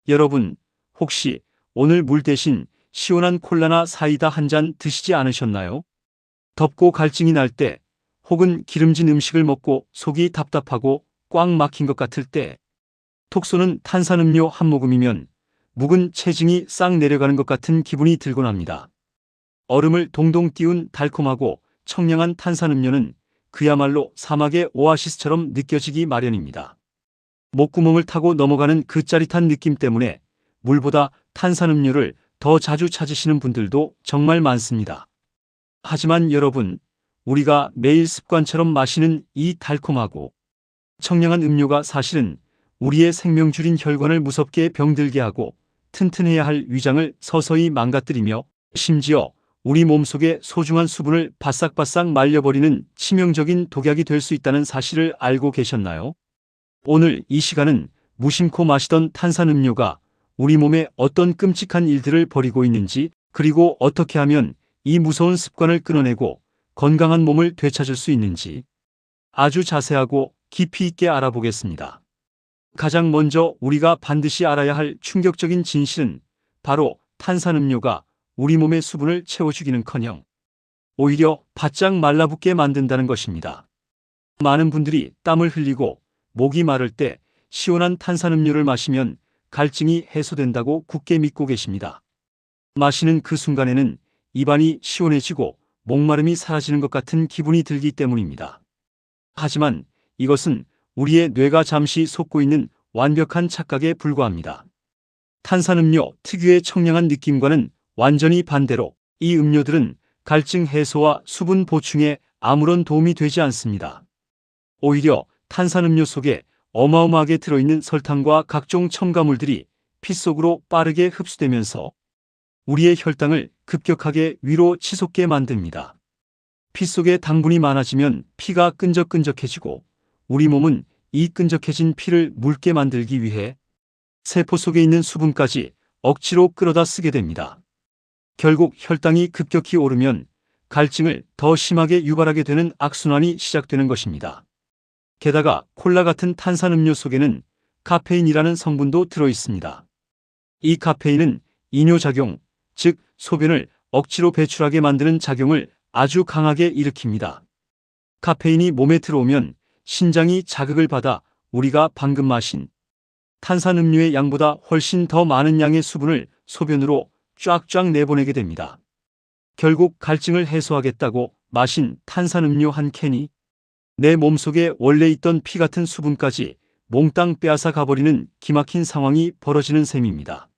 여러분, 혹시 오늘 물 대신 시원한 콜라나 사이다 한 잔 드시지 않으셨나요? 덥고 갈증이 날 때, 혹은 기름진 음식을 먹고 속이 답답하고 꽉 막힌 것 같을 때, 톡 쏘는 탄산음료 한 모금이면 묵은 체증이 싹 내려가는 것 같은 기분이 들곤 합니다. 얼음을 동동 띄운 달콤하고 청량한 탄산음료는 그야말로 사막의 오아시스처럼 느껴지기 마련입니다. 목구멍을 타고 넘어가는 그 짜릿한 느낌 때문에 물보다 탄산음료를 더 자주 찾으시는 분들도 정말 많습니다. 하지만 여러분, 우리가 매일 습관처럼 마시는 이 달콤하고 청량한 음료가 사실은 우리의 생명줄인 혈관을 무섭게 병들게 하고 튼튼해야 할 위장을 서서히 망가뜨리며 심지어 우리 몸속의 소중한 수분을 바싹바싹 말려버리는 치명적인 독약이 될 수 있다는 사실을 알고 계셨나요? 오늘 이 시간은 무심코 마시던 탄산음료가 우리 몸에 어떤 끔찍한 일들을 벌이고 있는지, 그리고 어떻게 하면 이 무서운 습관을 끊어내고 건강한 몸을 되찾을 수 있는지 아주 자세하고 깊이 있게 알아보겠습니다. 가장 먼저 우리가 반드시 알아야 할 충격적인 진실은 바로 탄산음료가 우리 몸의 수분을 채워주기는커녕 오히려 바짝 말라붙게 만든다는 것입니다. 많은 분들이 땀을 흘리고 목이 마를 때 시원한 탄산음료를 마시면 갈증이 해소된다고 굳게 믿고 계십니다. 마시는 그 순간에는 입안이 시원해지고 목마름이 사라지는 것 같은 기분이 들기 때문입니다. 하지만 이것은 우리의 뇌가 잠시 속고 있는 완벽한 착각에 불과합니다. 탄산음료 특유의 청량한 느낌과는 완전히 반대로 이 음료들은 갈증 해소와 수분 보충에 아무런 도움이 되지 않습니다. 오히려 탄산음료 속에 어마어마하게 들어있는 설탕과 각종 첨가물들이 피 속으로 빠르게 흡수되면서 우리의 혈당을 급격하게 위로 치솟게 만듭니다. 피 속에 당분이 많아지면 피가 끈적끈적해지고 우리 몸은 이 끈적해진 피를 묽게 만들기 위해 세포 속에 있는 수분까지 억지로 끌어다 쓰게 됩니다. 결국 혈당이 급격히 오르면 갈증을 더 심하게 유발하게 되는 악순환이 시작되는 것입니다. 게다가 콜라 같은 탄산음료 속에는 카페인이라는 성분도 들어 있습니다. 이 카페인은 이뇨작용, 즉 소변을 억지로 배출하게 만드는 작용을 아주 강하게 일으킵니다. 카페인이 몸에 들어오면 신장이 자극을 받아 우리가 방금 마신 탄산음료의 양보다 훨씬 더 많은 양의 수분을 소변으로 쫙쫙 내보내게 됩니다. 결국 갈증을 해소하겠다고 마신 탄산음료 한 캔이 내 몸속에 원래 있던 피 같은 수분까지 몽땅 빼앗아 가버리는 기막힌 상황이 벌어지는 셈입니다.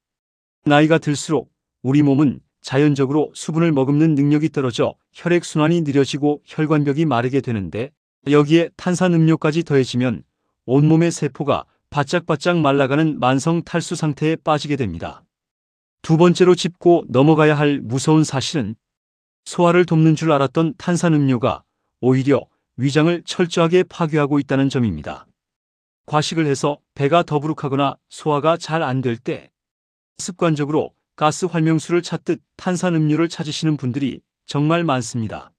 나이가 들수록 우리 몸은 자연적으로 수분을 머금는 능력이 떨어져 혈액순환이 느려지고 혈관벽이 마르게 되는데, 여기에 탄산음료까지 더해지면 온몸의 세포가 바짝바짝 말라가는 만성 탈수 상태에 빠지게 됩니다. 두 번째로 짚고 넘어가야 할 무서운 사실은 소화를 돕는 줄 알았던 탄산음료가 오히려 위장을 철저하게 파괴하고 있다는 점입니다. 과식을 해서 배가 더부룩하거나 소화가 잘 안 될 때 습관적으로 가스 활명수를 찾듯 탄산음료를 찾으시는 분들이 정말 많습니다.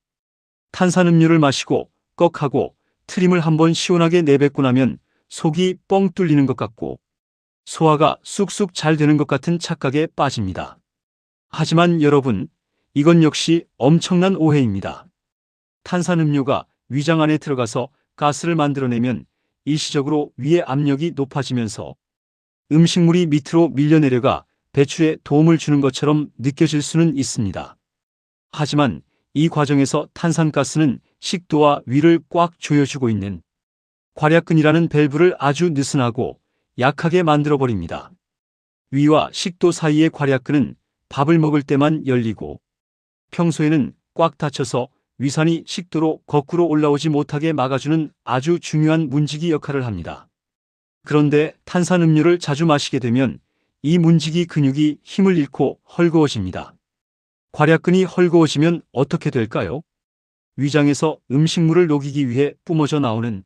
탄산음료를 마시고 꺽하고 트림을 한번 시원하게 내뱉고 나면 속이 뻥 뚫리는 것 같고 소화가 쑥쑥 잘 되는 것 같은 착각에 빠집니다. 하지만 여러분, 이건 역시 엄청난 오해입니다. 탄산음료가 위장 안에 들어가서 가스를 만들어내면 일시적으로 위의 압력이 높아지면서 음식물이 밑으로 밀려내려가 배출에 도움을 주는 것처럼 느껴질 수는 있습니다. 하지만 이 과정에서 탄산가스는 식도와 위를 꽉 조여주고 있는 괄약근이라는 밸브를 아주 느슨하고 약하게 만들어버립니다. 위와 식도 사이의 괄약근은 밥을 먹을 때만 열리고 평소에는 꽉 닫혀서 위산이 식도로 거꾸로 올라오지 못하게 막아주는 아주 중요한 문지기 역할을 합니다. 그런데 탄산음료를 자주 마시게 되면 이 문지기 근육이 힘을 잃고 헐거워집니다. 괄약근이 헐거워지면 어떻게 될까요? 위장에서 음식물을 녹이기 위해 뿜어져 나오는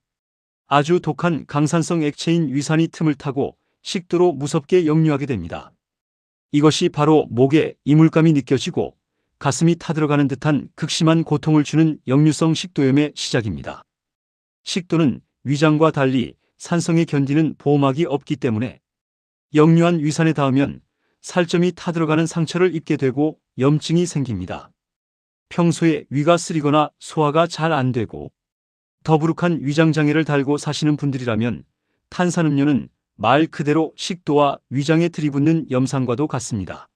아주 독한 강산성 액체인 위산이 틈을 타고 식도로 무섭게 역류하게 됩니다. 이것이 바로 목에 이물감이 느껴지고 가슴이 타들어가는 듯한 극심한 고통을 주는 역류성 식도염의 시작입니다. 식도는 위장과 달리 산성에 견디는 보호막이 없기 때문에 역류한 위산에 닿으면 살점이 타들어가는 상처를 입게 되고 염증이 생깁니다. 평소에 위가 쓰리거나 소화가 잘 안 되고 더부룩한 위장장애를 달고 사시는 분들이라면 탄산음료는 말 그대로 식도와 위장에 들이붓는 염산과도 같습니다.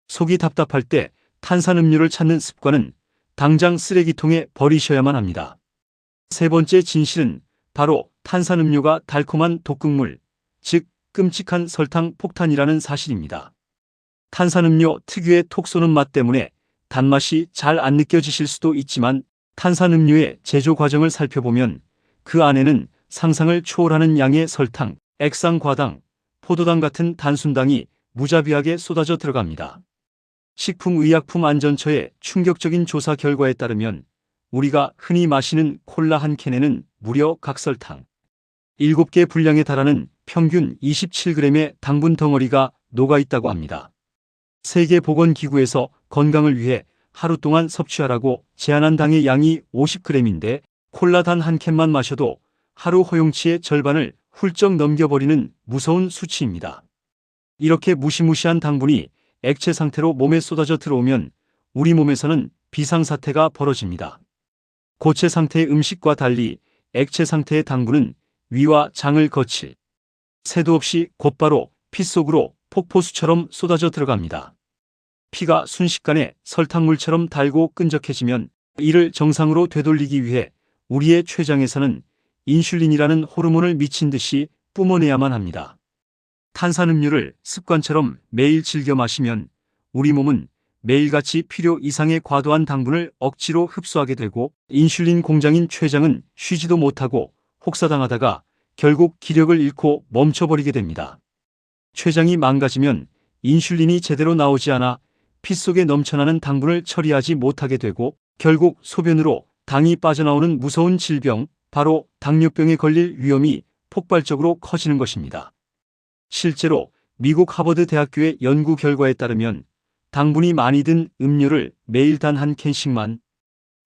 속이 답답할 때 탄산음료를 찾는 습관은 당장 쓰레기통에 버리셔야만 합니다. 세 번째 진실은 바로 탄산음료가 달콤한 독극물, 즉 끔찍한 설탕 폭탄이라는 사실입니다. 탄산음료 특유의 톡 쏘는 맛 때문에 단맛이 잘 안 느껴지실 수도 있지만 탄산음료의 제조 과정을 살펴보면 그 안에는 상상을 초월하는 양의 설탕, 액상과당, 포도당 같은 단순당이 무자비하게 쏟아져 들어갑니다. 식품의약품안전처의 충격적인 조사 결과에 따르면 우리가 흔히 마시는 콜라 한 캔에는 무려 각설탕 7개 분량에 달하는 평균 27g의 당분 덩어리가 녹아있다고 합니다. 세계보건기구에서 건강을 위해 하루 동안 섭취하라고 제한한 당의 양이 50g인데 콜라 단 한 캔만 마셔도 하루 허용치의 절반을 훌쩍 넘겨버리는 무서운 수치입니다. 이렇게 무시무시한 당분이 액체 상태로 몸에 쏟아져 들어오면 우리 몸에서는 비상사태가 벌어집니다. 고체 상태의 음식과 달리 액체 상태의 당분은 위와 장을 거칠 새도 없이 곧바로 피 속으로 폭포수처럼 쏟아져 들어갑니다. 피가 순식간에 설탕물처럼 달고 끈적해지면 이를 정상으로 되돌리기 위해 우리의 췌장에서는 인슐린이라는 호르몬을 미친 듯이 뿜어내야만 합니다. 탄산음료를 습관처럼 매일 즐겨 마시면 우리 몸은 매일같이 필요 이상의 과도한 당분을 억지로 흡수하게 되고 인슐린 공장인 췌장은 쉬지도 못하고 혹사당하다가 결국 기력을 잃고 멈춰버리게 됩니다. 췌장이 망가지면 인슐린이 제대로 나오지 않아 피 속에 넘쳐나는 당분을 처리하지 못하게 되고 결국 소변으로 당이 빠져나오는 무서운 질병, 바로 당뇨병에 걸릴 위험이 폭발적으로 커지는 것입니다. 실제로 미국 하버드 대학교의 연구 결과에 따르면 당분이 많이 든 음료를 매일 단 한 캔씩만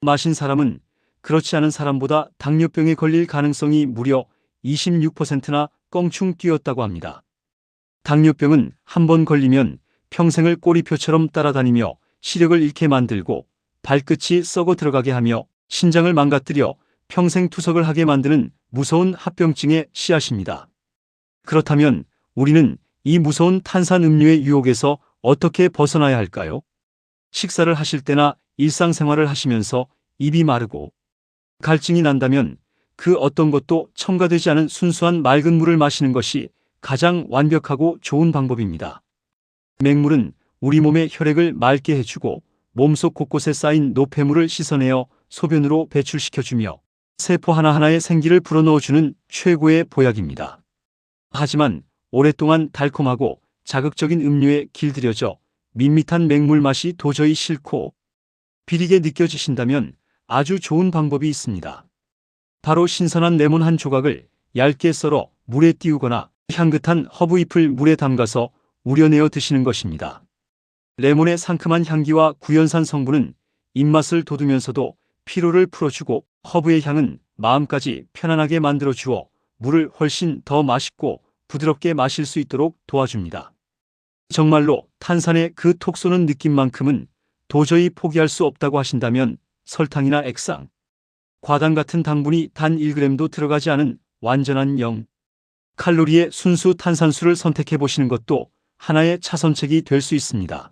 마신 사람은 그렇지 않은 사람보다 당뇨병에 걸릴 가능성이 무려 26%나 껑충 뛰었다고 합니다. 당뇨병은 한 번 걸리면 평생을 꼬리표처럼 따라다니며 시력을 잃게 만들고 발끝이 썩어 들어가게 하며 신장을 망가뜨려 평생 투석을 하게 만드는 무서운 합병증의 씨앗입니다. 그렇다면 우리는 이 무서운 탄산음료의 유혹에서 어떻게 벗어나야 할까요? 식사를 하실 때나 일상생활을 하시면서 입이 마르고 갈증이 난다면 그 어떤 것도 첨가되지 않은 순수한 맑은 물을 마시는 것이 가장 완벽하고 좋은 방법입니다. 맹물은 우리 몸의 혈액을 맑게 해주고 몸속 곳곳에 쌓인 노폐물을 씻어내어 소변으로 배출시켜주며 세포 하나하나의 생기를 불어넣어주는 최고의 보약입니다. 하지만 오랫동안 달콤하고 자극적인 음료에 길들여져 밋밋한 맹물 맛이 도저히 싫고 비리게 느껴지신다면 아주 좋은 방법이 있습니다. 바로 신선한 레몬 한 조각을 얇게 썰어 물에 띄우거나 향긋한 허브잎을 물에 담가서 우려내어 드시는 것입니다. 레몬의 상큼한 향기와 구연산 성분은 입맛을 돋우면서도 피로를 풀어주고 허브의 향은 마음까지 편안하게 만들어 주어 물을 훨씬 더 맛있고 부드럽게 마실 수 있도록 도와줍니다. 정말로 탄산의 그 톡 쏘는 느낌만큼은 도저히 포기할 수 없다고 하신다면 설탕이나 액상, 과당 같은 당분이 단 1g도 들어가지 않은 완전한 0 칼로리의 순수 탄산수를 선택해 보시는 것도 하나의 차선책이 될 수 있습니다.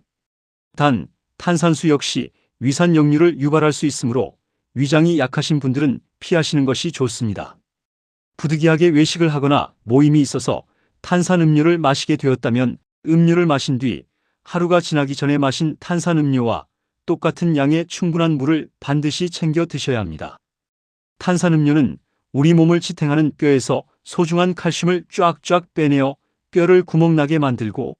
단, 탄산수 역시 위산 역류를 유발할 수 있으므로 위장이 약하신 분들은 피하시는 것이 좋습니다. 부득이하게 외식을 하거나 모임이 있어서 탄산음료를 마시게 되었다면 음료를 마신 뒤 하루가 지나기 전에 마신 탄산음료와 똑같은 양의 충분한 물을 반드시 챙겨 드셔야 합니다. 탄산음료는 우리 몸을 지탱하는 뼈에서 소중한 칼슘을 쫙쫙 빼내어 뼈를 구멍나게 만들고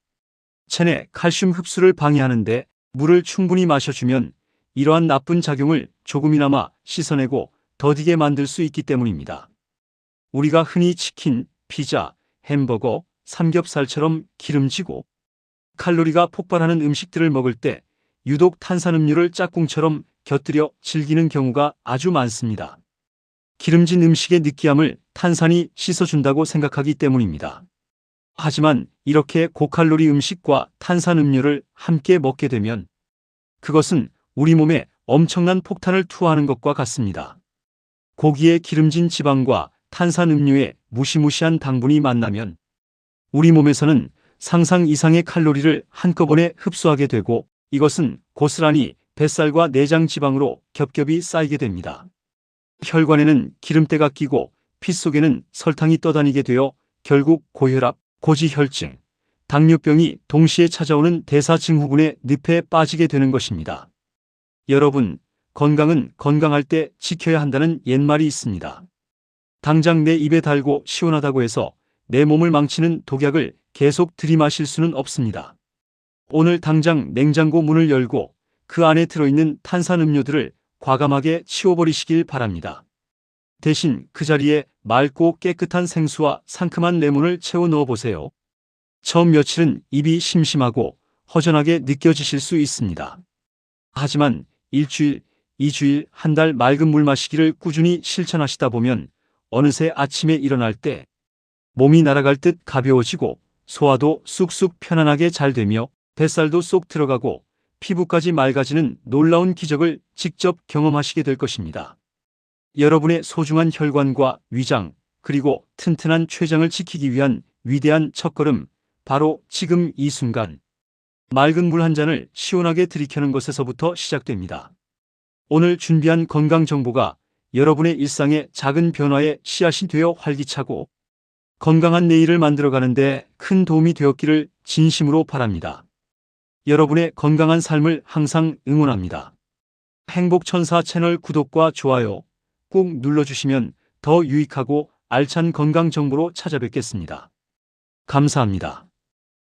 체내 칼슘 흡수를 방해하는데 물을 충분히 마셔주면 이러한 나쁜 작용을 조금이나마 씻어내고 더디게 만들 수 있기 때문입니다. 우리가 흔히 치킨, 피자, 햄버거, 삼겹살처럼 기름지고 칼로리가 폭발하는 음식들을 먹을 때 유독 탄산음료를 짝꿍처럼 곁들여 즐기는 경우가 아주 많습니다. 기름진 음식의 느끼함을 탄산이 씻어준다고 생각하기 때문입니다. 하지만 이렇게 고칼로리 음식과 탄산음료를 함께 먹게 되면 그것은 우리 몸에 엄청난 폭탄을 투하하는 것과 같습니다. 고기의 기름진 지방과 탄산음료의 무시무시한 당분이 만나면 우리 몸에서는 상상 이상의 칼로리를 한꺼번에 흡수하게 되고 이것은 고스란히 뱃살과 내장 지방으로 겹겹이 쌓이게 됩니다. 혈관에는 기름때가 끼고 피 속에는 설탕이 떠다니게 되어 결국 고혈압, 고지혈증, 당뇨병이 동시에 찾아오는 대사증후군의 늪에 빠지게 되는 것입니다. 여러분, 건강은 건강할 때 지켜야 한다는 옛말이 있습니다. 당장 내 입에 달고 시원하다고 해서 내 몸을 망치는 독약을 계속 들이마실 수는 없습니다. 오늘 당장 냉장고 문을 열고 그 안에 들어있는 탄산음료들을 과감하게 치워버리시길 바랍니다. 대신 그 자리에 맑고 깨끗한 생수와 상큼한 레몬을 채워 넣어 보세요. 처음 며칠은 입이 심심하고 허전하게 느껴지실 수 있습니다. 하지만 일주일, 2주일, 한 달 맑은 물 마시기를 꾸준히 실천하시다 보면 어느새 아침에 일어날 때 몸이 날아갈 듯 가벼워지고 소화도 쑥쑥 편안하게 잘 되며 뱃살도 쏙 들어가고 피부까지 맑아지는 놀라운 기적을 직접 경험하시게 될 것입니다. 여러분의 소중한 혈관과 위장 그리고 튼튼한 췌장을 지키기 위한 위대한 첫걸음, 바로 지금 이 순간 맑은 물 한 잔을 시원하게 들이켜는 것에서부터 시작됩니다. 오늘 준비한 건강 정보가 여러분의 일상의 작은 변화에 씨앗이 되어 활기차고 건강한 내일을 만들어가는 데 큰 도움이 되었기를 진심으로 바랍니다. 여러분의 건강한 삶을 항상 응원합니다. 행복천사 채널 구독과 좋아요 꼭 눌러주시면 더 유익하고 알찬 건강 정보로 찾아뵙겠습니다. 감사합니다.